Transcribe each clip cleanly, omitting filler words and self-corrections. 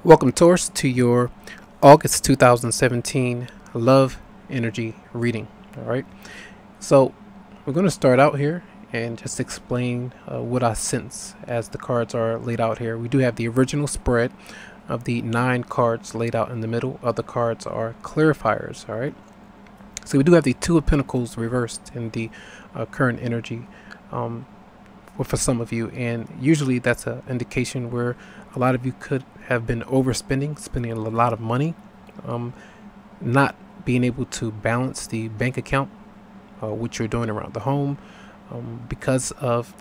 Welcome, Taurus, to your August 2017 love energy reading. All right, so we're going to start out here and just explain what I sense as the cards are laid out here. We do have the original spread of the 9 cards laid out in the middle. Other cards are clarifiers. All right, so we do have the Two of Pentacles reversed in the current energy for some of you, and usually that's an indication where a lot of you could have been overspending, spending a lot of money, not being able to balance the bank account, what you're doing around the home, because of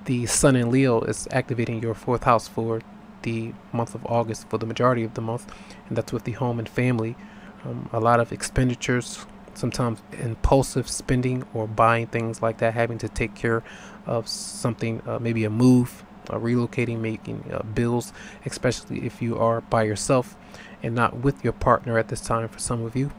the Sun in Leo is activating your 4th house for the month of August, for the majority of the month, and that's with the home and family. A lot of expenditures, sometimes impulsive spending or buying things like that, having to take care of something, maybe a move, relocating, making bills, especially if you are by yourself and not with your partner at this time. For some of you,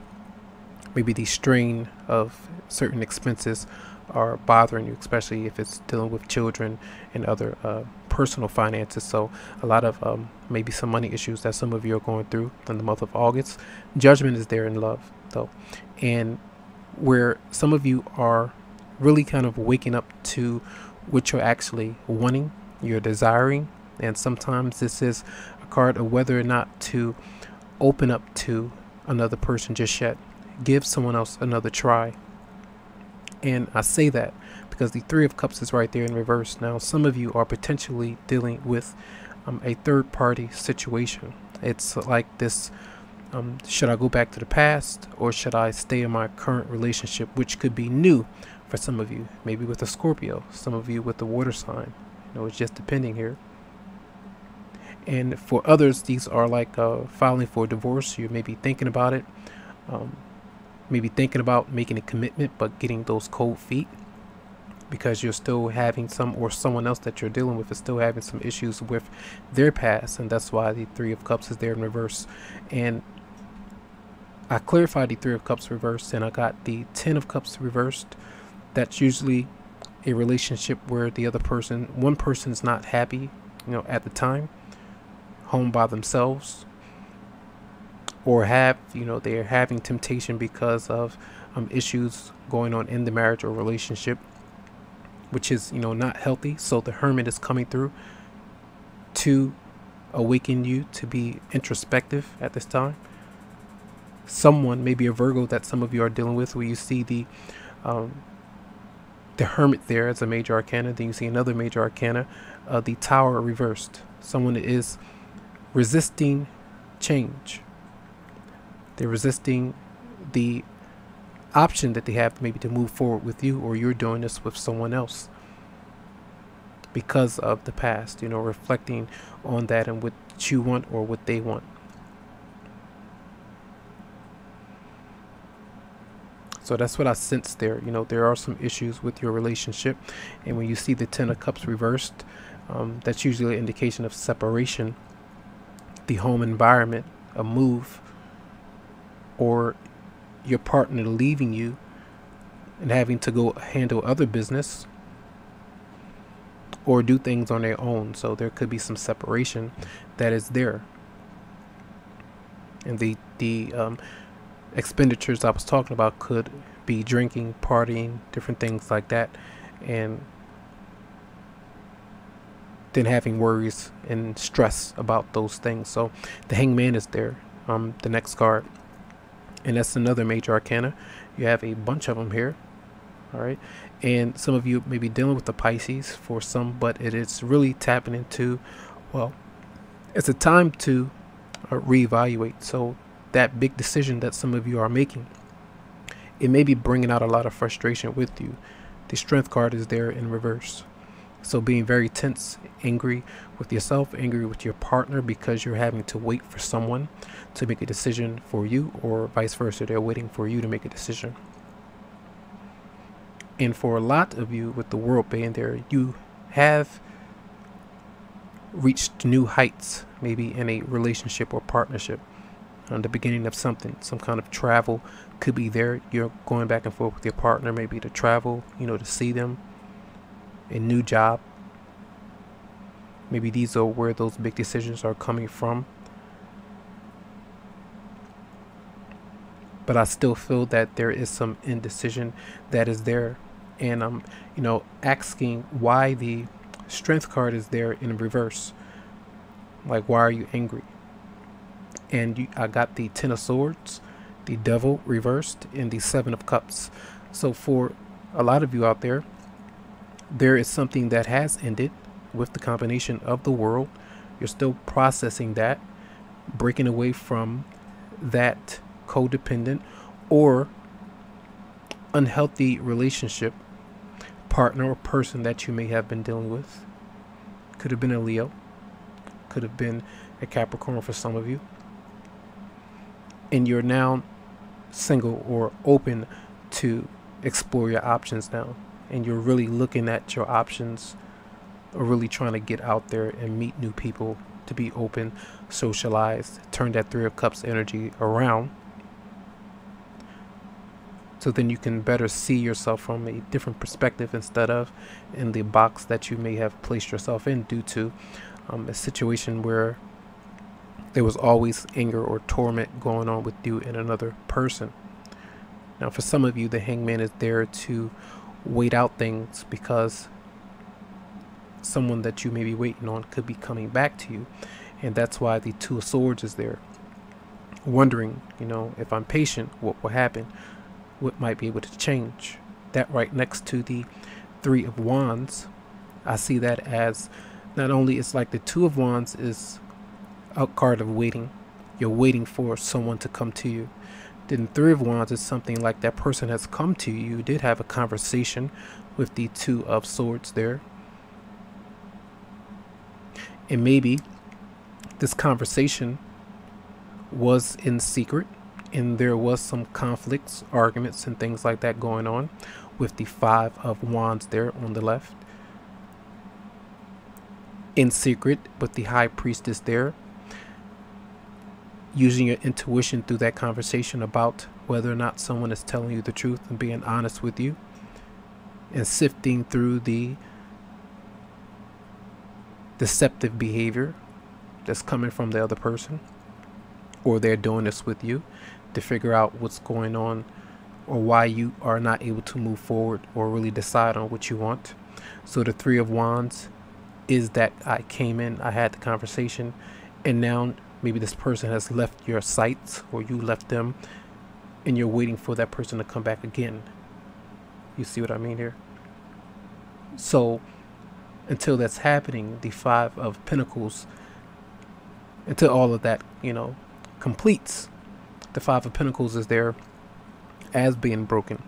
maybe the strain of certain expenses are bothering you, especially if it's dealing with children and other personal finances. So a lot of maybe some money issues that some of you are going through in the month of August. Judgment is there in love, though, and where some of you are really kind of waking up to what you're actually wanting, you're desiring. And sometimes this is a card of whether or not to open up to another person just yet. Give someone else another try. And I say that because the Three of Cups is right there in reverse. Now, some of you are potentially dealing with a third-party situation. It's like this, should I go back to the past, or should I stay in my current relationship, which could be new for some of you, maybe with a Scorpio, some of you with the water sign. You know, it's just depending here. And for others, these are like filing for divorce. You may be thinking about it, maybe thinking about making a commitment, but getting those cold feet because you're still having some, or someone else that you're dealing with is still having some issues with their past, and that's why the Three of Cups is there in reverse. And I clarified the Three of Cups reversed, and I got the Ten of Cups reversed. That's usually a relationship where the other person, one person's not happy, you know, at the time, home by themselves, or have, you know, they're having temptation because of issues going on in the marriage or relationship, which is, you know, not healthy. So the Hermit is coming through to awaken you to be introspective at this time. Someone, maybe a Virgo that some of you are dealing with, where you see the Hermit there as a major arcana. Then you see another major arcana, the Tower reversed. Someone is resisting change. They're resisting the option that they have, maybe to move forward with you, or you're doing this with someone else because of the past, you know, reflecting on that and what you want or what they want. So that's what I sense there. You know, there are some issues with your relationship. And when you see the Ten of Cups reversed, that's usually an indication of separation, the home environment, a move, or your partner leaving you and having to go handle other business or do things on their own. So there could be some separation that is there. And the expenditures I was talking about could be drinking, partying, different things like that, and then having worries and stress about those things. So the Hangman is there, the next card, and that's another major arcana. You have a bunch of them here. All right, and some of you may be dealing with the Pisces for some, but it is really tapping into, well, it's a time to reevaluate. So that big decision that some of you are making, it may be bringing out a lot of frustration with you. The Strength card is there in reverse. So being very tense, angry with yourself, angry with your partner because you're having to wait for someone to make a decision for you, or vice versa, they're waiting for you to make a decision. And for a lot of you, with the World being there, you have reached new heights, maybe in a relationship or partnership. On the beginning of something, some kind of travel could be there. You're going back and forth with your partner, maybe to travel, you know, to see them, a new job. Maybe these are where those big decisions are coming from. but I still feel that there is some indecision that is there. And I'm, asking why the Strength card is there in reverse. Like, why are you angry? And I got the Ten of Swords, the Devil reversed, and the Seven of Cups. So for a lot of you out there, there is something that has ended with the combination of the World. You're still processing that, breaking away from that codependent or unhealthy relationship, partner or person that you may have been dealing with. Could have been a Leo, could have been a Capricorn for some of you. And you're now single or open to explore your options now. And you're really looking at your options, or really trying to get out there and meet new people, to be open, socialize, turn that Three of Cups energy around. So then you can better see yourself from a different perspective instead of in the box that you may have placed yourself in due to a situation where there was always anger or torment going on with you and another person. Now, for some of you, the Hangman is there to wait out things because someone that you may be waiting on could be coming back to you. And that's why the Two of Swords is there. Wondering, if I'm patient, what will happen? What might be able to change? That right next to the Three of Wands, I see that as not only it's like the Two of Wands is a card of waiting. You're waiting for someone to come to you. Then Three of Wands is something like that person has come to you. You did have a conversation with the Two of Swords there. And maybe this conversation was in secret, and there was some conflicts, arguments, and things like that going on with the Five of Wands there on the left. In secret, with the High Priestess there, using your intuition through that conversation about whether or not someone is telling you the truth and being honest with you, and sifting through the deceptive behavior that's coming from the other person, or they're doing this with you, to figure out what's going on or why you are not able to move forward or really decide on what you want. So the Three of Wands is that I came in, I had the conversation, and now maybe this person has left your sights or you left them, and you're waiting for that person to come back again. You see what I mean here? So until that's happening, the Five of Pentacles, until all of that, completes, the Five of Pentacles is there as being broken,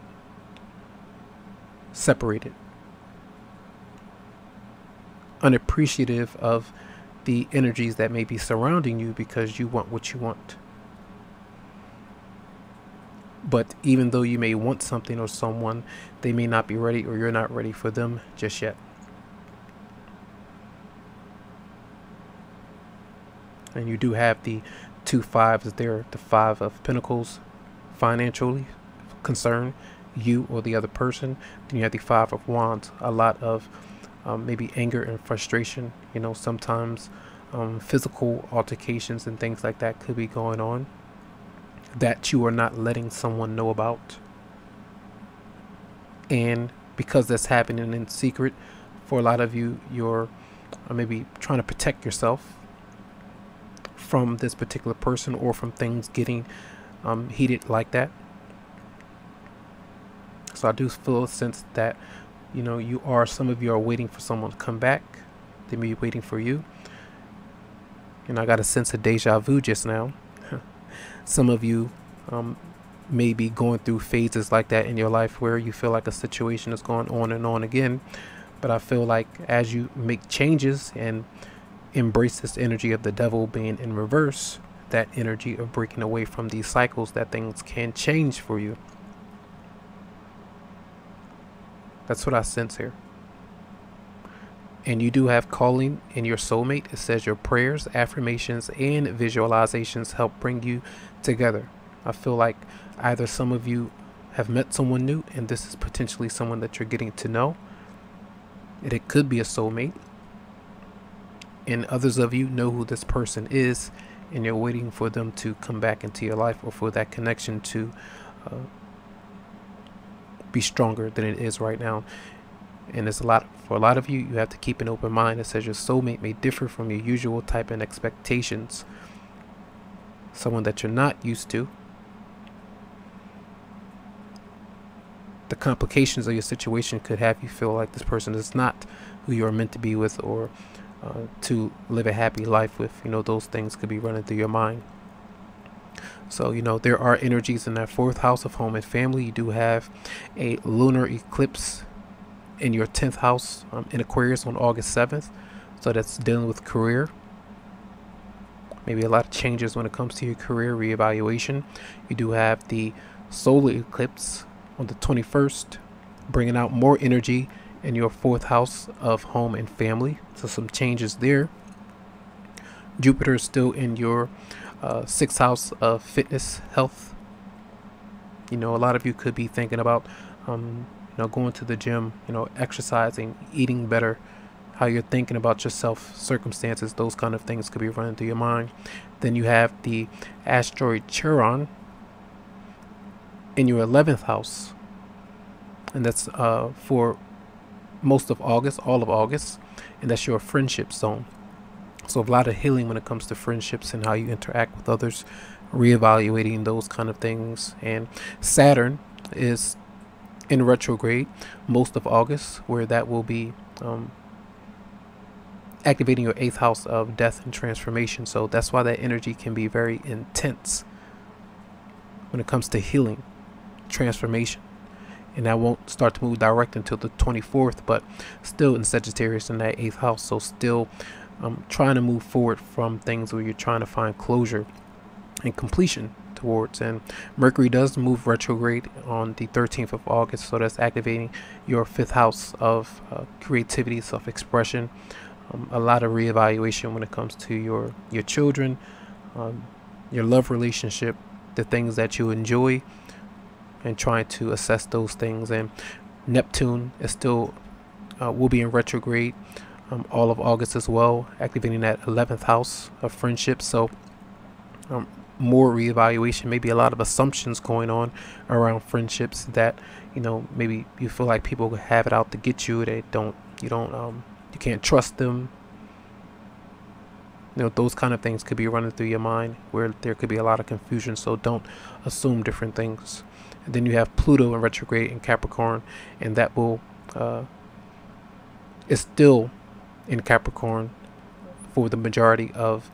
separated, unappreciative of the energies that may be surrounding you because you want what you want. But even though you may want something or someone, they may not be ready, or you're not ready for them just yet. And you do have the two fives there, the Five of Pentacles, financially concern you or the other person. Then you have the Five of Wands, a lot of maybe anger and frustration. Sometimes physical altercations and things like that could be going on that you are not letting someone know about. And because that's happening in secret, for a lot of you, you're maybe trying to protect yourself from this particular person or from things getting heated like that. So I do feel a sense that some of you are waiting for someone to come back. They may be waiting for you. I got a sense of deja vu just now. Some of you may be going through phases like that in your life where you feel like a situation is going on and on again. But I feel like as you make changes and embrace this energy of the Devil being in reverse, that energy of breaking away from these cycles, that things can change for you. That's what I sense here. And you do have calling in your soulmate. It says your prayers, affirmations, and visualizations help bring you together. I feel like either some of you have met someone new, and this is potentially someone that you're getting to know. And it could be a soulmate. And others of you know who this person is, and you're waiting for them to come back into your life, or for that connection to be stronger than it is right now. And there's for a lot of you, you have to keep an open mind. It says your soulmate may differ from your usual type and expectations, someone that you're not used to. The complications of your situation could have you feel like this person is not who you are meant to be with, or to live a happy life with. Those things could be running through your mind. So, there are energies in that 4th house of home and family. You do have a lunar eclipse in your 10th house in Aquarius on August 7th. So that's dealing with career. Maybe a lot of changes when it comes to your career reevaluation. You do have the solar eclipse on the 21st, bringing out more energy in your 4th house of home and family. So some changes there. Jupiter is still in your 6th house of fitness, health. A lot of you could be thinking about going to the gym, exercising, eating better, how you're thinking about yourself, circumstances, those kind of things could be running through your mind. Then you have the asteroid Chiron in your 11th house, and that's for most of August, all of August, and that's your friendship zone. So a lot of healing when it comes to friendships and how you interact with others, reevaluating those kind of things. And Saturn is in retrograde most of August, where that will be activating your 8th house of death and transformation. So that's why that energy can be very intense when it comes to healing, transformation. And that won't start to move direct until the 24th, but still in Sagittarius in that 8th house. So still trying to move forward from things where you're trying to find closure and completion towards. And Mercury does move retrograde on the 13th of August, so that's activating your 5th house of creativity, self-expression, a lot of reevaluation when it comes to your children, your love relationship, the things that you enjoy, and trying to assess those things. And Neptune is still will be in retrograde all of August as well, activating that 11th house of friendship. So more reevaluation, maybe a lot of assumptions going on around friendships that maybe you feel like people have it out to get you. You can't trust them. Those kind of things could be running through your mind, where there could be a lot of confusion. So don't assume different things. And then you have Pluto in retrograde in Capricorn, and that will is still in Capricorn for the majority of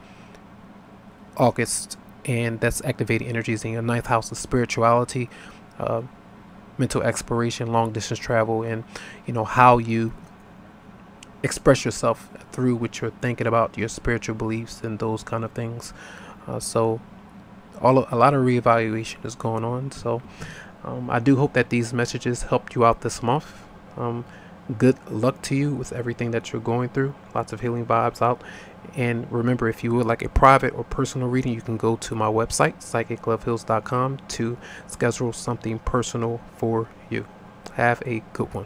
August, and that's activating energies in your 9th house of spirituality, mental exploration, long distance travel, and how you express yourself through what you're thinking about, your spiritual beliefs and those kind of things. So a lot of reevaluation is going on. So I do hope that these messages helped you out this month. Good luck to you with everything that you're going through. Lots of healing vibes out. And remember, if you would like a private or personal reading, you can go to my website, psychicloveheals.com, to schedule something personal for you. Have a good one.